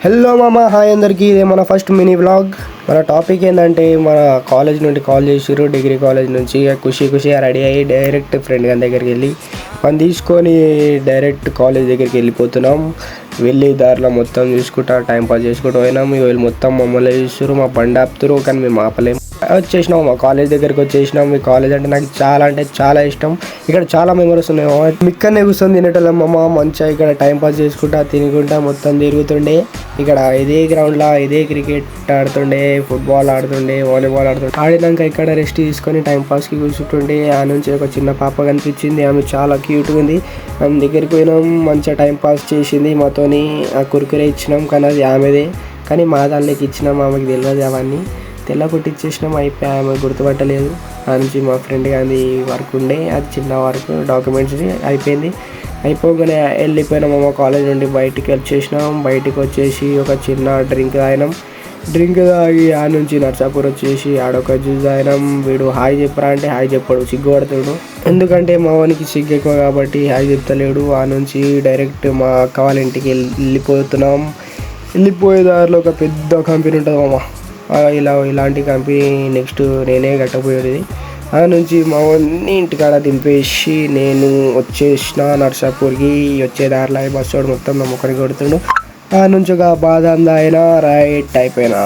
Hello మామ, hi అందరికీ. ఇదే మన ఫస్ట్ మినీ వ్లాగ్. మన టాపిక్ ఏంటంటే, మన కాలేజ్ నుండి కాల్ చేసిర్రు, డిగ్రీ కాలేజ్ నుంచి. ఖుషిగా రెడీ అయ్యి డైరెక్ట్ ఫ్రెండ్ గారి దగ్గరికి వెళ్ళి మనం తీసుకొని డైరెక్ట్ కాలేజ్ దగ్గరికి వెళ్ళిపోతున్నాం. వెళ్ళి దారిలో మొత్తం చూసుకుంటా టైంపాస్ చేసుకుంటూ పోయినాం. వీళ్ళు మొత్తం మమ్మల్ని చూస్తారు, మా బండి ఆపుతారు, కానీ మేము ఆపలేము. వచ్చేసినాం, మా కాలేజ్ దగ్గరికి వచ్చేసినాం. మీ కాలేజ్ అంటే నాకు చాలా ఇష్టం. ఇక్కడ చాలా మెమరీస్ ఉన్నాయి. ఇక్కడనే కూర్చొని తినేటోళ్ళం మామ, మంచిగా ఇక్కడ టైంపాస్ చేసుకుంటా తినుకుంటా మొత్తం తిరుగుతుండే. ఇక్కడ ఇదే గ్రౌండ్లో ఇదే క్రికెట్ ఆడుతుండే, ఫుట్బాల్ ఆడుతుండే, వాలీబాల్ ఆడుతుండే. ఆడినాక ఇక్కడ రెస్ట్ తీసుకొని టైంపాస్కి కూర్చుంటుండే. ఆ నుంచి ఒక చిన్న పాప కనిపించింది, ఆమె చాలా క్యూట్గా ఉంది. ఆమె దగ్గరికి పోయినాం, మంచిగా టైంపాస్ చేసింది మాతోని. ఆ కుర్కురే ఇచ్చినాం, కానీ అది ఆమెదే, కానీ మా దానిలోకి ఇచ్చినాం. ఆమెకి తెలియదు అవన్నీ. తెల్ల కొట్టిచ్చేసినాం, అయిపోయి ఆమె గుర్తుపట్టలేదు. ఆ నుంచి మా ఫ్రెండ్ కానీ వర్క్ ఉండే, అది చిన్న వర్క్, డాక్యుమెంట్స్ అయిపోయింది. అయిపోగానే వెళ్ళిపోయినాం. మా కాలేజ్ నుండి బయటికి వచ్చేసినాం. బయటికి వచ్చేసి ఒక చిన్న డ్రింక్ తాగినాం. డ్రింక్ తాగి ఆ నుంచి నర్సాపూర్ వచ్చేసి ఆడొక జ్యూస్ తాగినాం. వీడు హాయ్ చెప్పరా అంటే హాయ్ చెప్పాడు, సిగ్గుపడుతాడు. ఎందుకంటే మా వానికి సిగ్గు ఎక్కువ కాబట్టి హాయ్ చెప్తలేడు. ఆ నుంచి డైరెక్ట్ మా అక్క వాళ్ళ ఇంటికి వెళ్ళిపోతున్నాం. వెళ్ళిపోయే దారిలో ఒక పెద్ద కంపెనీ ఉంటుంది మామ. ఇలాంటి కంపెనీ నెక్స్ట్ నేనే కట్టబోయేది. ఆ నుంచి మా వాడిని ఇంటికాడ దింపేసి నేను వచ్చేసిన నర్సాపూర్కి. వచ్చే దారిలో బస్సు వాడు మొత్తం నా ముఖానికి కొడుతుండు. ఆ నుంచి ఒక బాదం తాగినా రైట్ అయిపోయినా.